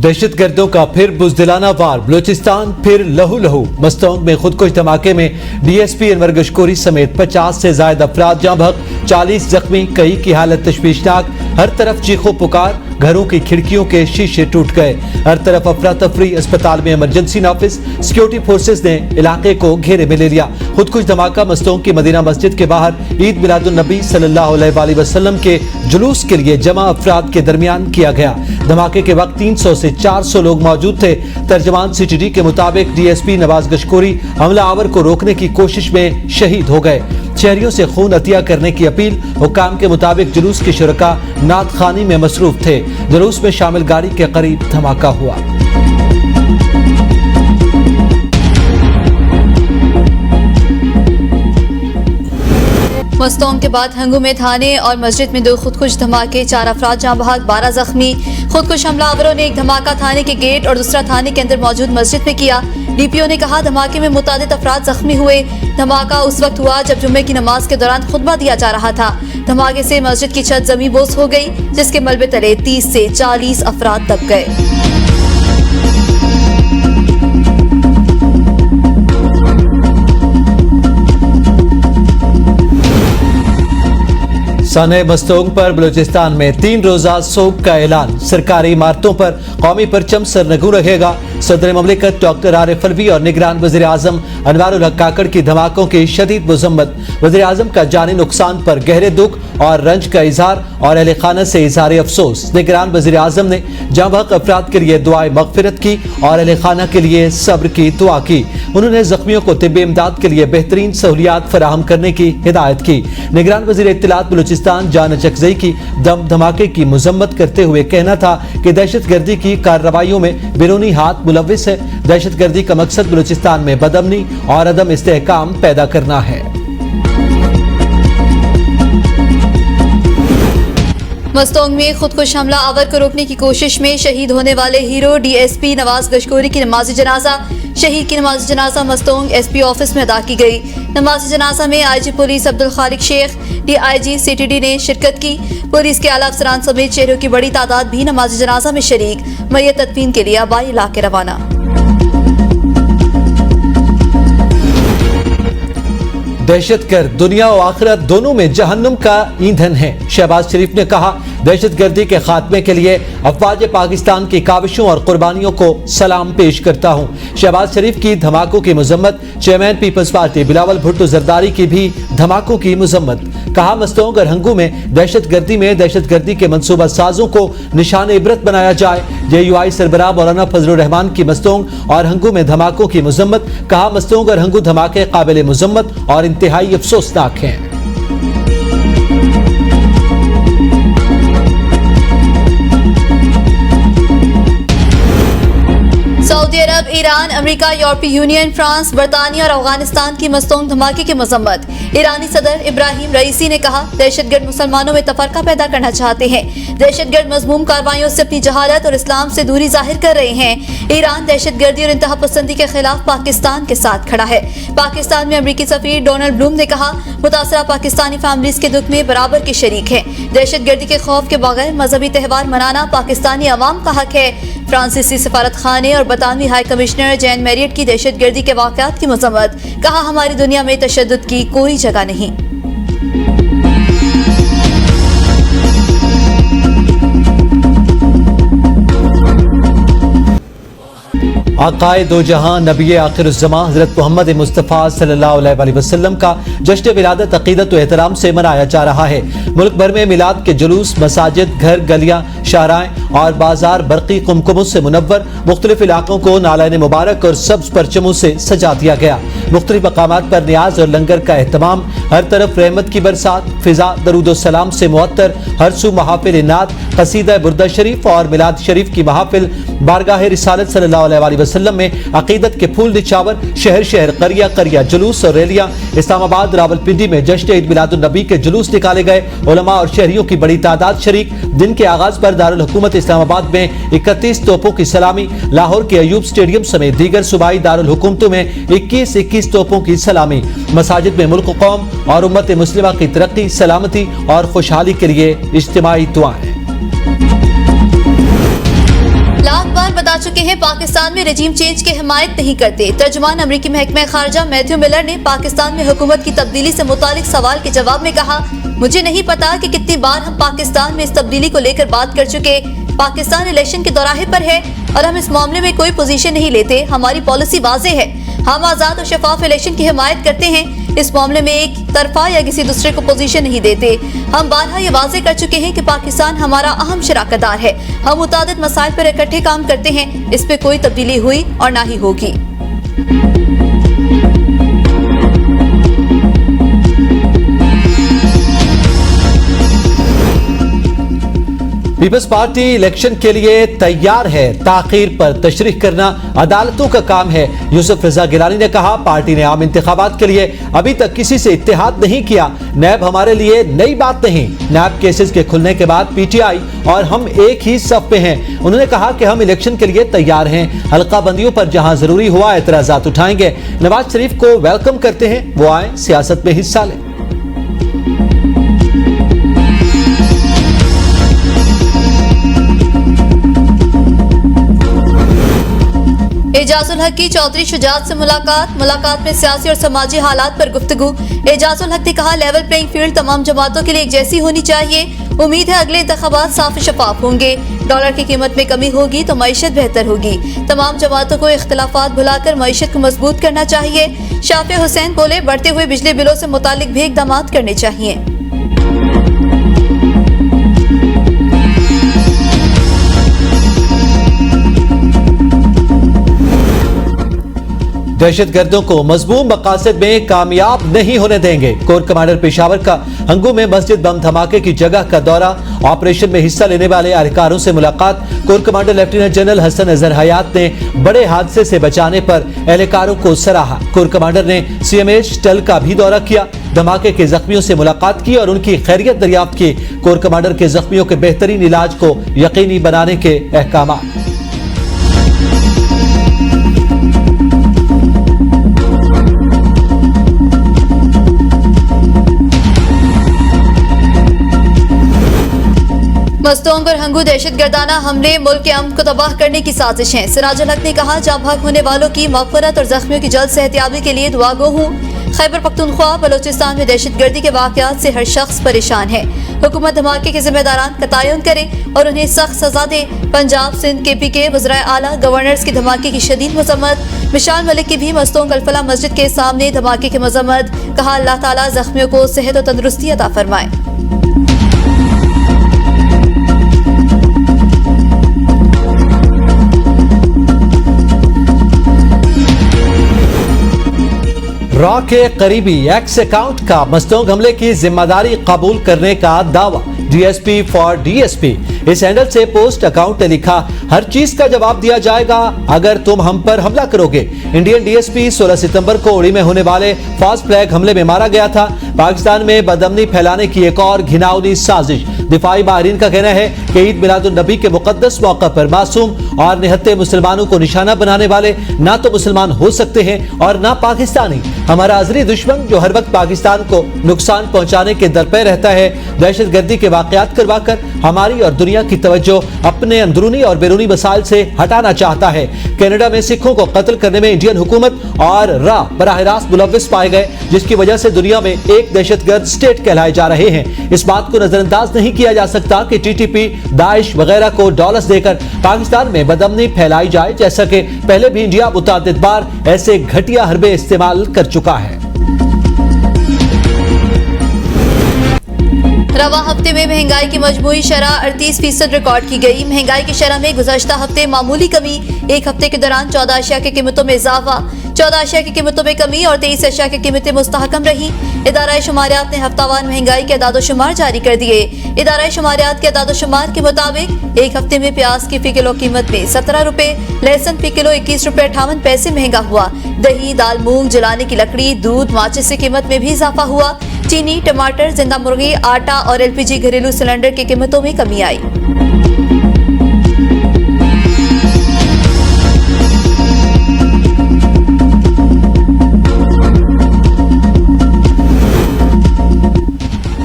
दहशतगर्दों का फिर बुज़दिलाना वार, बलूचिस्तान फिर लहू लहू। मस्तोंग में खुदकुश धमाके में डीएसपी अनवर गशकोरी समेत 50 से ज्यादा अफराद जाँ बहक, 40 जख्मी, कई की हालत तशवीशनाक। हर तरफ चीखो पुकार, घरों की खिड़कियों के शीशे टूट गए। हर तरफ अफरा तफरी, अस्पताल में इमरजेंसी नाफिज, सिक्योरिटी फोर्सेस ने इलाके को घेरे में ले लिया। खुदकुश धमाका मस्तोंग की मदीना मस्जिद के बाहर ईद मिलादुन नबी सल्लल्लाहु अलैहि वसल्लम के जुलूस के लिए जमा अफराद के दरमियान किया गया। धमाके के वक्त 300 से 400 लोग मौजूद थे। तर्जमान सीटीडी के मुताबिक डीएसपी नवाज गशकोरी हमलावर को रोकने की कोशिश में शहीद हो गए। शहरियों से खून अतिया करने की अपील। हुक्काम के मुताबिक जुलूस के शुरका नात खानी में मसरूफ थे। जुलूस में शामिल गाड़ी के करीब धमाका हुआ। मस्तोंग के बाद हंगू में थाने और मस्जिद में 2 खुदकुश धमाके, 4 अफराद जाँ बहक, 12 जख्मी। खुदकुश हमलावरों ने एक धमाका थाने के गेट और दूसरा थाने के अंदर मौजूद मस्जिद में किया। डीपीओ ने कहा धमाके में मुतादिद अफराद जख्मी हुए। धमाका उस वक्त हुआ जब जुम्मे की नमाज के दौरान खुतबा दिया जा रहा था। धमाके से मस्जिद की छत जमी बोस हो गई, जिसके मलबे तले 30 से 40 अफराद दब गए। साने मस्तोंग पर बलूचिस्तान में 3 रोजा सोग का ऐलान। सरकारी इमारतों पर कौमी परचम सरनगू रहेगा। सदर ममलिकत डॉक्टर आरिफ अलवी और निगरान वज़ीर आज़म अनवारुल हक काकड़ की धमाकों की शदीद मज़म्मत। वज़ीर आज़म का जानी नुकसान पर गहरे दुख और रंज का इजहार और अहले खाना से इजहार अफसोस। निगरान वज़ीर आज़म ने जाँ बहक अफराद के लिए दुआए मग़फ़िरत की और अहले खाना के लिए सब्र की दुआ की। उन्होंने जख्मियों को तिब्बी इमदाद के लिए बेहतरीन सहूलियात फराहम करने की हिदायत की। निगरान वज़ीर इत्तलात बलूचिस्तान जान चकजई की दम धमाके की मजम्मत करते हुए कहना था कि दहशतगर्दी की कार्रवाइयों में बैरूनी हाथ मुलव्विस है। दहशतगर्दी का मकसद बलूचिस्तान में बदअमनी और अदम इस्तेहकाम पैदा करना है। मस्तोंग में खुदकुश हमला आवर को रोकने की कोशिश में शहीद होने वाले हीरो डीएसपी नवाज गशकोरी की नमाज जनाजा। शहीद की नमाज जनाजा मस्तोंग एसपी ऑफिस में अदा की गई। नमाज जनाजा में आईजी पुलिस अब्दुल खालिक शेख, डीआईजी सीटीडी ने शिरकत की। पुलिस के आला अफसरान समेत शहरियों की बड़ी तादाद भी नमाज जनाजा में शरीक। मैयत तदफीन के लिए आबाई इलाके रवाना। दहशतगर्द दुनिया और आखिरत दोनों में जहन्नुम का ईंधन है। शहबाज शरीफ ने कहा दहशतगर्दी के खात्मे के लिए अफवाज पाकिस्तान की काविशों और कुर्बानियों को सलाम पेश करता हूँ। शहबाज शरीफ की धमाकों की मजम्मत। चेयरमैन पीपल्स पार्टी बिलावल भुट्टो जरदारी की भी धमाकों की मजम्मत। कहा मस्तोंग और हंगू में दहशतगर्दी के मनसूबा साजों को निशान इबरत बनाया जाए। JUI सरबराह मौलाना फजलुर रहमान की मस्तोंग और हंगू में धमाकों की मजम्मत। कहा मस्तोंग और हंगू धमाके काबिल मजम्मत और इंतहाई अफसोसनाक हैं। सऊदी अरब, ईरान, अमेरिका, यूरोपीय यूनियन, फ्रांस, बरतानिया और अफगानिस्तान की मस्तोंग धमाके की मजम्मत। ईरानी सदर इब्राहिम रईसी ने कहा दहशतगर्द मुसलमानों में तफरका पैदा करना चाहते हैं। दहशतगर्द मजमूम कार्रवाइयों से अपनी जहालत और इस्लाम से दूरी जाहिर कर रहे हैं। ईरान दहशतगर्दी और इंतहा पसंदी के खिलाफ पाकिस्तान के साथ खड़ा है। पाकिस्तान में अमेरिकी सफीर डोनाल्ड ब्लूम ने कहा मुतासरा पाकिस्तानी फैमिलीज के दुख में बराबर के शरीक है। दहशतगर्दी के खौफ के बगैर मजहबी त्यौहार मनाना पाकिस्तानी अवाम का हक है। फ्रांसीसी सफारत खाने और बरतानवी हाई कमिश्नर जैन मैरियट की दहशतगर्दी के वाकयात की मजम्मत। कहा हमारी दुनिया में तशद्दुद की कोई जगह नहीं। आकाए दो जहां नबी आखिरुज़्ज़मां हज़रत मोहम्मद मुस्तफ़ा सल्लल्लाहु अलैहि वसल्लम का जश्न विलादत अक़ीदत व एहतराम से मनाया जा रहा है। मुल्क भर में मिलाद के जुलूस, मसाजिद, घर, गलियां, शाहराएं और बाजार बरक़ी कुमकुमों से मुनव्वर। मुख्तलिफ इलाकों को नालान मुबारक और सब्ज परचमों से सजा दिया गया। मुख्तलिफ मकामात पर नियाज और लंगर का एहतमाम। हर तरफ रहमत की बरसात। फिजा दरूद सलाम से मुअत्तर। हर सू महाफिल नात, कसीदा बुर्दा शरीफ और मिलाद शरीफ की महाफिल। बारगाह रिसालत सल्लल्लाहु अलैहि वसल्लम में अकीदत के फूल निछावर। शहर शहर, करिया करिया जुलूस और रैलियां। इस्लामाबाद, रावलपिंडी में जश्न ईद मिलादुन नबी के जुलूस निकाले गए। उलमा और शहरियों की बड़ी तादाद शरीक। दिन के आगाज पर दारुल हुकूमत इस्लामाबाद में 31 तोपों की सलामी। लाहौर के अयूब स्टेडियम समेत दीगर सूबाई दारुल हुकूमतों में 21 तोपों की सलामी। मसाजिद में मुल्क कौम और उम्मत मुस्लिमा की तरक्की, सलामती और खुशहाली के लिए इज्तिमाई दुआएं। बता चुके हैं पाकिस्तान में रजीम चेंज की हिमायत नहीं करते। तर्जुमान अमरीकी महकमा खारजा मैथ्यू मिलर ने पाकिस्तान में हुकूमत की तब्दीली से मुतालिक सवाल के जवाब में कहा, मुझे नहीं पता कि कितनी बार हम पाकिस्तान में इस तब्दीली को लेकर बात कर चुके। पाकिस्तान इलेक्शन के दौराहे पर है और हम इस मामले में कोई पोजीशन नहीं लेते। हमारी पॉलिसी वाज़ेह है, हम आज़ाद और शफाफ इलेक्शन की हिमायत करते हैं। इस मामले में एक तरफा या किसी दूसरे को पोजीशन नहीं देते। हम बारहा ये वाज़ेह कर चुके हैं कि पाकिस्तान हमारा अहम शराकतदार है। हम मुतादिद मसाइल पर इकट्ठे काम करते हैं। इस पे कोई तब्दीली हुई और ना ही होगी। पीपल्स पार्टी इलेक्शन के लिए तैयार है। ताखीर पर तशरीह करना अदालतों का काम है। यूसुफ रजा गिलानी ने कहा, पार्टी ने आम इंतखाबात के लिए अभी तक किसी से इत्तेहाद नहीं किया। नैब हमारे लिए नई बात नहीं। नैब केसेस के खुलने के बाद पीटीआई और हम एक ही सफ पे हैं। उन्होंने कहा कि हम इलेक्शन के लिए तैयार हैं। हल्का बंदियों पर जहां जरूरी हुआ एतराजात उठाएंगे। नवाज शरीफ को वेलकम करते हैं, वो आए सियासत में हिस्सा लें। एजाजुल हक की चौधरी शुजात से मुलाकात में सियासी और समाजी हालात पर गुफ्तगू। एजाजुल हक ने कहा, लेवल प्लेइंग फील्ड तमाम जमातों के लिए एक जैसी होनी चाहिए। उम्मीद है अगले इंतखाबात साफ शफाफ होंगे। डॉलर की कीमत में कमी होगी तो मईशत बेहतर होगी। तमाम जमातों को इख्तिलाफात भुलाकर मईशत को मजबूत करना चाहिए। शाफिया हुसैन बोले, बढ़ते हुए बिजली बिलों से मुतालिक भी इकदाम करने चाहिए। दहशतगर्दों को मजबूत मकासद में कामयाब नहीं होने देंगे। कोर कमांडर पेशावर का हंगू में मस्जिद बम धमाके की जगह का दौरा। ऑपरेशन में हिस्सा लेने वाले अधिकारियों से मुलाकात। Corps commander lieutenant general Hasan Azhar Hayat ने बड़े हादसे से बचाने पर एहलकारों को सराहा। कोर कमांडर ने सीएमएच टल का भी दौरा किया। धमाके के जख्मियों से मुलाकात की और उनकी खैरियत दरियाफ्त की। कोर कमांडर के जख्मियों के बेहतरीन इलाज को यकीनी बनाने के अहकाम। मस्तोंग और हंगू दहशतगर्दाना हमले मुल्क के अमन को तबाह करने की साजिश है। सिराजुल हक ने कहा, जहाँ भाग होने वालों की मग़फ़िरत और जख्मियों की जल्द सेहतियाबी के लिए दुआ गो हूँ। खैबर पख्तूनख्वा बलोचिस्तान में दहशतगर्दी के वाक़यात से हर शख्स परेशान है। हुकूमत धमाके के जिम्मेदारान का तयन करे और उन्हें सख्त सजा दे। पंजाब सिंध KPK वज़राए आला गवर्नर्स की धमाके की शदीद मज़म्मत। मिशाल मलिक की भी मस्तोंग अल-फलाह मस्जिद के सामने धमाके की मज़म्मत। कहा, अल्लाह ताला ज़ख्मियों को सेहत और तंदुरुस्ती अता फरमाए। रॉ के करीबी एक्स अकाउंट का मस्तोंग हमले की जिम्मेदारी कबूल करने का दावा। DSP for DSP। इस हैंडल से पोस्ट अकाउंट ने लिखा, हर चीज का जवाब दिया जाएगा अगर तुम हम पर हमला करोगे। इंडियन DSP 16 सितंबर को उड़ी में होने वाले फास्ट फ्लैग हमले में मारा गया था। पाकिस्तान में बदअमनी फैलाने की एक और घिनौनी साजिश। दिफाई माहिरीन का कहना है कि ईद मिलादुन्नबी के मुकद्दस मौका पर मासूम और निहत्ते मुसलमानों को निशाना बनाने वाले ना तो मुसलमान हो सकते हैं और ना पाकिस्तानी। हमारा अजली दुश्मन जो हर वक्त पाकिस्तान को नुकसान पहुंचाने के दर पे रहता है, दहशतगर्दी के वाकयात करवाकर हमारी और दुनिया की तवज्जो अपने अंदरूनी और बैरूनी मसाइल से हटाना चाहता है। कनाडा में सिखों को कत्ल करने में इंडियन हुकूमत और रा बराह रास्त मुलव्विस पाए गए, जिसकी वजह से दुनिया में एक दहशतगर्द स्टेट कहलाए जा रहे हैं। इस बात को नजरअंदाज नहीं किया जा सकता कि TTP, दाइश वगैरह को डॉलर्स देकर पाकिस्तान में बदअमनी फैलाई जाए, जैसा कि पहले भी इंडिया मुतअद्दिद बार ऐसे घटिया हरबे इस्तेमाल कर चुका है। रवा हफ्ते में महंगाई की मजमूई शरह 38% रिकॉर्ड की गई। महंगाई की शरह में गुज़श्ता हफ्ते मामूली कमी। एक हफ्ते के दौरान 14 अशिया की कीमतों में इजाफा, 14 अशिया की कीमतों में कमी और 23 अशिया की कीमतें मुस्तहकम रही। इदारा शुमारियात ने हफ्तावार महंगाई के अदाद-ओ-शुमार जारी कर दिए। इदारा शुमारियात के अदाद-ओ-शुमार के मुताबिक एक हफ्ते में प्याज की फी किलो कीमत में 17 रुपए, लहसुन फी किलो 21 रुपए 58 पैसे महंगा हुआ। दही, दाल, मूंग, जलाने की लकड़ी, दूध, माचिस की कीमत में भी इजाफा हुआ। चीनी, टमाटर, जिंदा मुर्गी, आटा और LPG घरेलू सिलेंडर की कीमतों में कमी आई।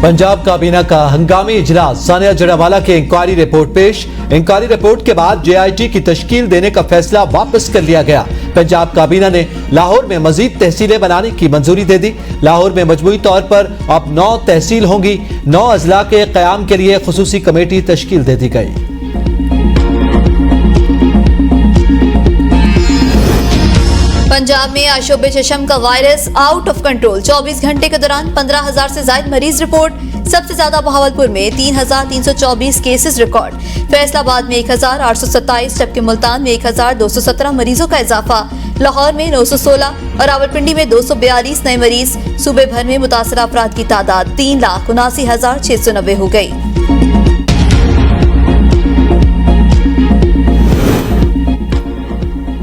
पंजाब काबीना का हंगामी इजलास, सानिया जड़ावाला की इंक्वायरी रिपोर्ट पेश। इंक्वायरी रिपोर्ट के बाद JIT की तश्कील देने का फैसला वापस कर लिया गया। पंजाब काबीना ने लाहौर में मजीद तहसीलें बनाने की मंजूरी दे दी। लाहौर में मजमूई तौर पर अब 9 तहसील होंगी। 9 अजला के क़याम के लिए खुसूसी कमेटी तश्कील दे दी गई। पंजाब में आशोब चशम का वायरस आउट ऑफ कंट्रोल। 24 घंटे के दौरान 15,000 से ज्यादा मरीज रिपोर्ट। सबसे ज्यादा बहावलपुर में 3,324 केसेस रिकॉर्ड। फैसलाबाद में 1,827 जबकि मुल्तान में 1,217 मरीजों का इजाफा। लाहौर में 916 और रावलपिंडी में 242 नए मरीज। सूबे भर में मुतासरा अफराद की तादाद 3,79,690 हो गई।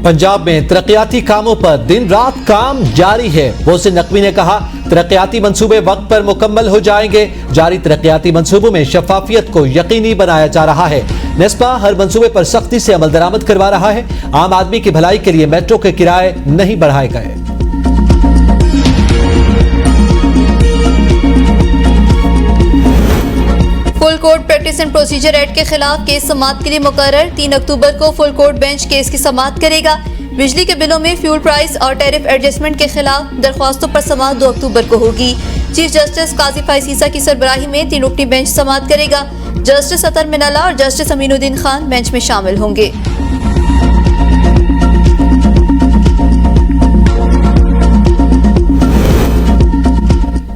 पंजाब में तरक्याती कामों पर दिन रात काम जारी है। मोहसिन नकवी ने कहा, तरक्याती मंसूबे वक्त पर मुकम्मल हो जाएंगे। जारी तरक्याती मंसूबों में शफाफियत को यकीनी बनाया जा रहा है। नेस्पा हर मंसूबे पर सख्ती से अमल दरामद करवा रहा है। आम आदमी की भलाई के लिए मेट्रो के किराए नहीं बढ़ाए गए। Full court practice and procedure act के खिलाफ केस समाअत के लिए मुकर्रर। 3 अक्टूबर को फुल कोर्ट बेंच केस की समाअत करेगा। बिजली के बिलों में फ्यूल प्राइस और टैरिफ एडजस्टमेंट के खिलाफ दरख्वास्तों पर समाअत 2 अक्टूबर को होगी। चीफ जस्टिस काजी फैज ईसा की सरबराही में 3 रुकनी बेंच समाअत करेगा। जस्टिस अतर मिनल्ला और जस्टिस अमीनुद्दीन खान बेंच में शामिल होंगे।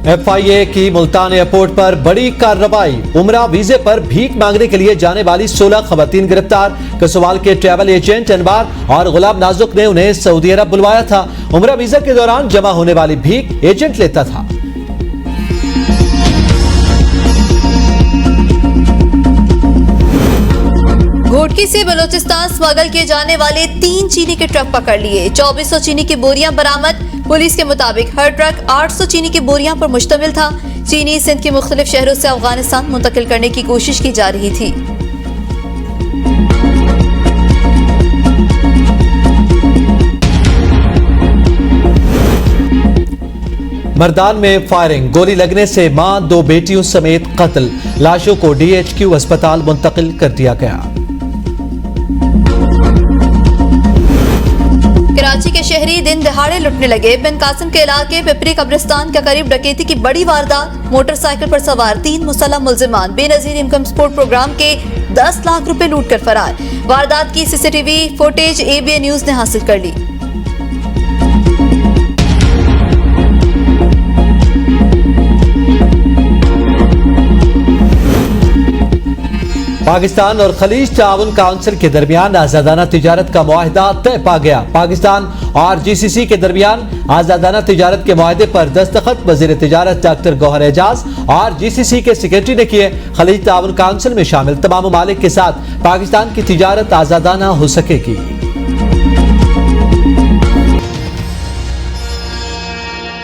FIA की मुल्तान एयरपोर्ट पर बड़ी कार्रवाई। उमरा वीजे पर भीख मांगने के लिए जाने वाली 16 खवातीन गिरफ्तार। कसवाल के ट्रैवल एजेंट अनवार और गुलाम नाजुक ने उन्हें सऊदी अरब बुलवाया था। उमरा वीजा के दौरान जमा होने वाली भीख एजेंट लेता था। घोटकी से बलोचिस्तान स्मगल किए जाने वाले 3 चीनी के ट्रक पकड़ लिए। 2400 चीनी की बोरियां बरामद। पुलिस के मुताबिक हर ट्रक 800 चीनी की बोरियां पर मुश्तमिल था। चीनी सिंध के मुख्तलिफ शहरों से अफगानिस्तान मुंतकिल करने की कोशिश की जा रही थी। मर्दान में फायरिंग, गोली लगने से मां 2 बेटियों समेत कत्ल। लाशों को DHQ अस्पताल मुंतकिल कर दिया गया। कराची के शहरी दिन दहाड़े लुटने लगे। बिन कासिम के इलाके पिपरी कब्रिस्तान के करीब डकैती की बड़ी वारदात। मोटरसाइकिल पर सवार 3 मुसल्लह मुल्जिमान बेनजीर इनकम सपोर्ट प्रोग्राम के 10 लाख रुपए लूट कर फरार। वारदात की CCTV फुटेज ABA न्यूज ने हासिल कर ली। पाकिस्तान और खलीज ताउन काउंसिल के दरमियान आजादाना तिजारत का मुआहिदा तय पा गया। पाकिस्तान और GCC के दरमियान आजादाना तिजारत के मुआहिदे पर दस्तखत वजीर तिजारत डॉक्टर गौहर एजाज और GCC के सेक्रेटरी ने किए। खलीज ताउन काउंसिल में शामिल तमाम ममालिक के साथ पाकिस्तान की तिजारत आजादाना हो सकेगी।